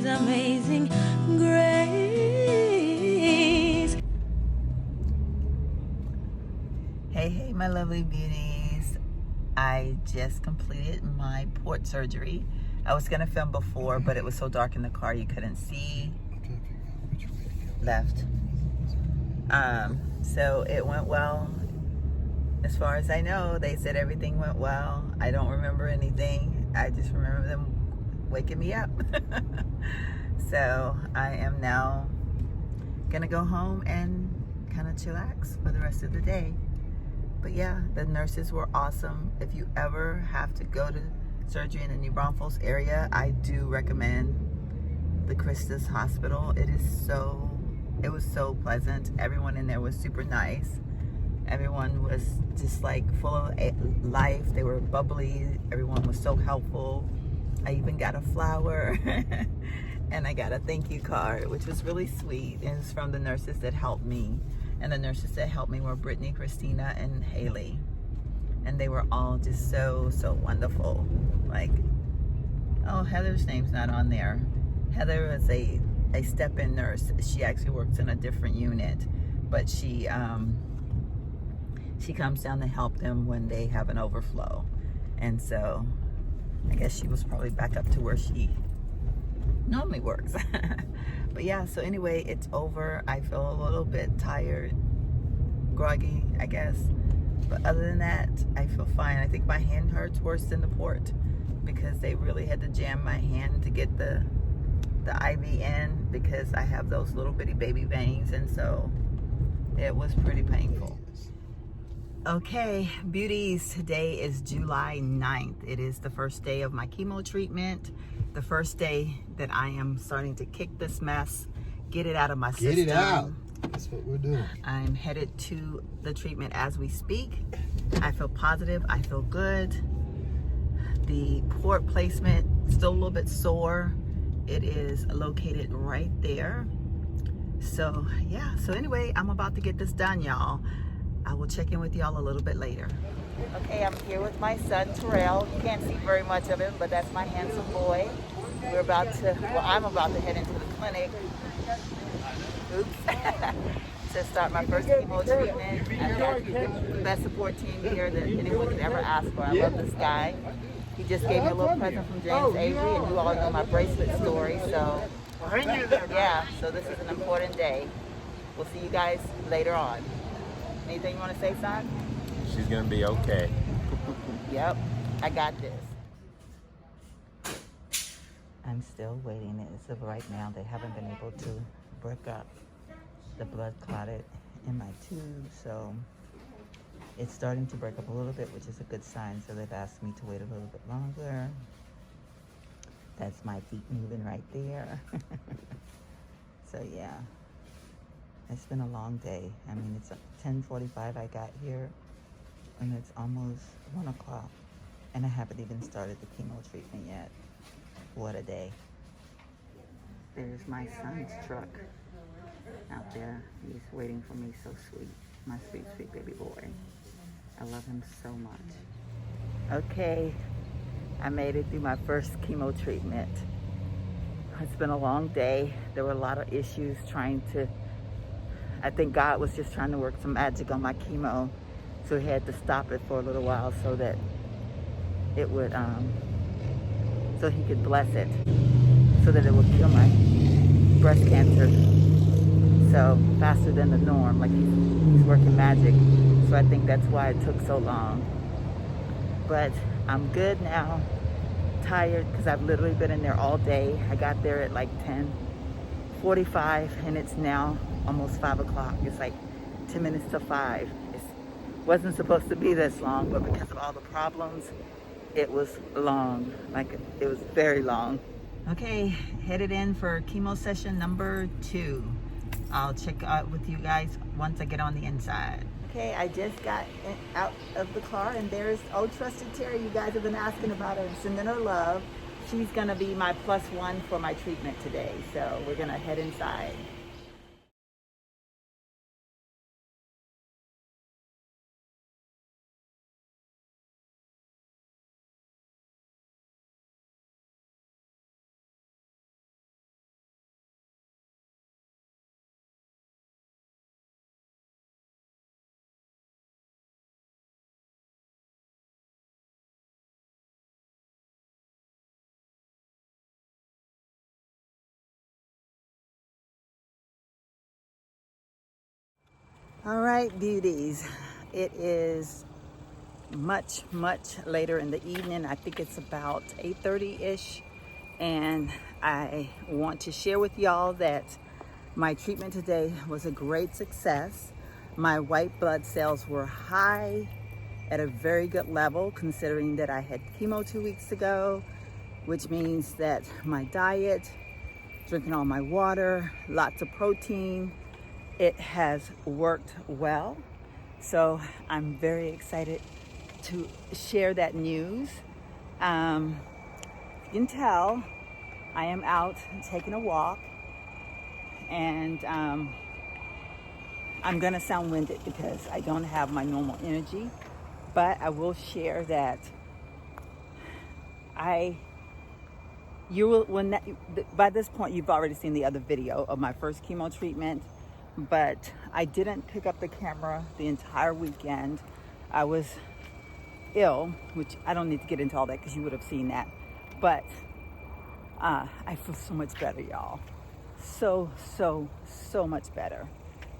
Amazing grace. Hey, my lovely beauties. I just completed my port surgery. I was gonna film before, but it was so dark in the car you couldn't see left. So it went well. As far as I know, they said everything went well. I don't remember anything. I just remember them waking me up. So I am now gonna go home and kind of chillax for the rest of the day. But yeah, the nurses were awesome. If you ever have to go to surgery in the New Braunfels area, I do recommend the Christus Hospital. It was so pleasant. Everyone in there was super nice. Everyone was just like full of life. They were bubbly. Everyone was so helpful. I even got a flower and I got a thank you card, which was really sweet. And it's from the nurses that helped me. And the nurses that helped me were Brittany, Christina, and Haley. And they were all just so wonderful. Like, oh, Heather's name's not on there. Heather is a step-in nurse. She actually works in a different unit, but she comes down to help them when they have an overflow. And so I guess she was probably back up to where she normally works. But yeah, so anyway, it's over. I feel a little bit tired, groggy, I guess. But other than that, I feel fine. I think my hand hurts worse than the port because they really had to jam my hand to get the IV in because I have those little bitty baby veins, and so it was pretty painful. Okay, beauties, today is July 9th. It is the first day of my chemo treatment, the first day that I am starting to kick this mess, get it out of my system. Get it out. That's what we're doing. I'm headed to the treatment as we speak. I feel positive. I feel good. The port placement, still a little bit sore. It is located right there. So yeah, so anyway, I'm about to get this done, y'all. I will check in with y'all a little bit later. Okay, I'm here with my son, Terrell. You can't see very much of him, but that's my handsome boy. I'm about to head into the clinic. Oops. To start my first chemo treatment. I've got the best support team here that anyone could ever ask for. I love this guy. He just gave me a little present from James Avery, and you all know my bracelet story, so yeah, so this is an important day. We'll see you guys later on. Anything you want to say, son? She's gonna be okay. Yep, I got this. I'm still waiting. As of right now, they haven't been able to break up the blood clotted in my tube, so it's starting to break up a little bit, which is a good sign. So they've asked me to wait a little bit longer. That's my feet moving right there. So yeah. It's been a long day. I mean, it's 10:45 I got here, and it's almost 1 o'clock, and I haven't even started the chemo treatment yet. What a day. There's my son's truck out there. He's waiting for me, so sweet. My sweet, sweet baby boy. I love him so much. Okay, I made it through my first chemo treatment. It's been a long day. There were a lot of issues I think God was just trying to work some magic on my chemo, so he had to stop it for a little while so that it would, so he could bless it, so that it would kill my breast cancer. So faster than the norm, like he's working magic. So I think that's why it took so long. But I'm good now. Tired because I've literally been in there all day. I got there at like 10:45, and it's now almost 5 o'clock. It's like 10 minutes to 5. It wasn't supposed to be this long, but because of all the problems, it was long. Like, it was very long. Okay, headed in for chemo session number 2. I'll check out with you guys once I get on the inside. Okay, I just got out of the car, and there's old trusted Terry. You guys have been asking about her and sending her love. She's gonna be my +1 for my treatment today, so we're gonna head inside. All right, beauties. It is much later in the evening. I think it's about 8:30-ish. And I want to share with y'all that my treatment today was a great success. My white blood cells were high at a very good level, considering that I had chemo 2 weeks ago, which means that my diet, drinking all my water, lots of protein, it has worked well. So I'm very excited to share that news. You can tell I am out taking a walk, and I'm gonna sound winded because I don't have my normal energy, but I will share that by this point you've already seen the other video of my first chemo treatment, but I didn't pick up the camera the entire weekend. I was ill, which I don't need to get into all that because you would have seen that, but I feel so much better, y'all. So much better.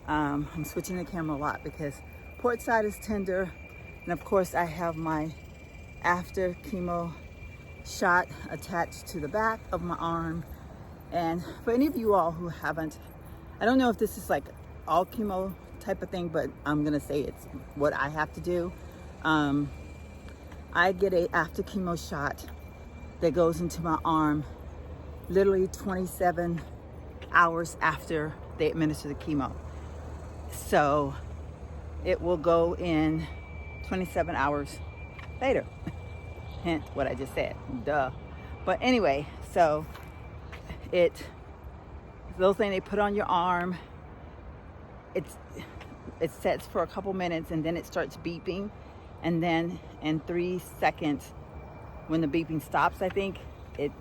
I'm switching the camera a lot because port side is tender, and of course I have my after chemo shot attached to the back of my arm. And for any of you all who haven't, I don't know if this is like all chemo type of thing, but I'm gonna say it's what I have to do. I get a after chemo shot that goes into my arm literally 27 hours after they administer the chemo. So it will go in 27 hours later. Hint what I just said, duh. But anyway, so the little thing they put on your arm, it sets for a couple minutes and then it starts beeping, and then in 3 seconds when the beeping stops, I think it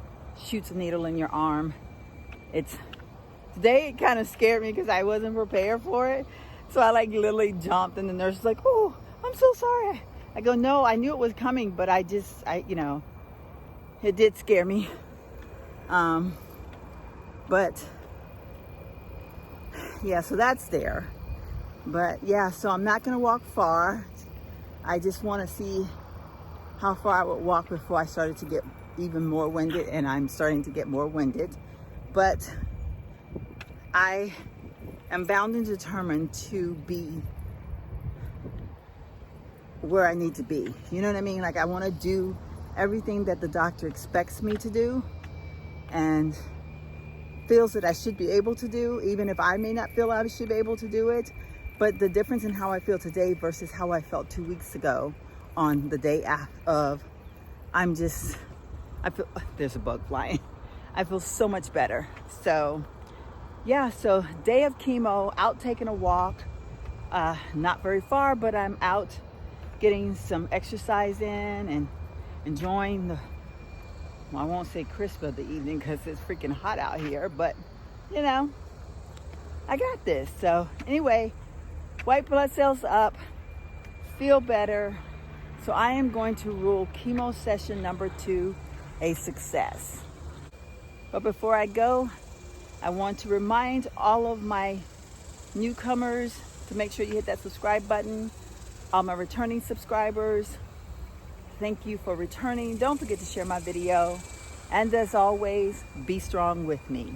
shoots a needle in your arm. Today it kind of scared me because I wasn't prepared for it, so I like literally jumped, and the nurse was like, "Oh, I'm so sorry." I go, "No, I knew it was coming, but it did scare me." But yeah, so that's there. But yeah, so I'm not gonna walk far. I just want to see how far I would walk before I started to get even more winded, and I'm starting to get more winded. But I am bound and determined to be where I need to be. You know what I mean? Like, I want to do everything that the doctor expects me to do and feels that I should be able to do, even if I may not feel I should be able to do it. But the difference in how I feel today versus how I felt 2 weeks ago on the day of, I feel, there's a bug flying. I feel so much better. So yeah, so day of chemo, out taking a walk, not very far, but I'm out getting some exercise in and enjoying I won't say crisp of the evening because it's freaking hot out here, but you know, I got this. So anyway, white blood cells up, feel better. So I am going to rule chemo session number 2 a success. But before I go, I want to remind all of my newcomers to make sure you hit that subscribe button. All my returning subscribers, thank you for returning. Don't forget to share my video. And as always, be strong with me.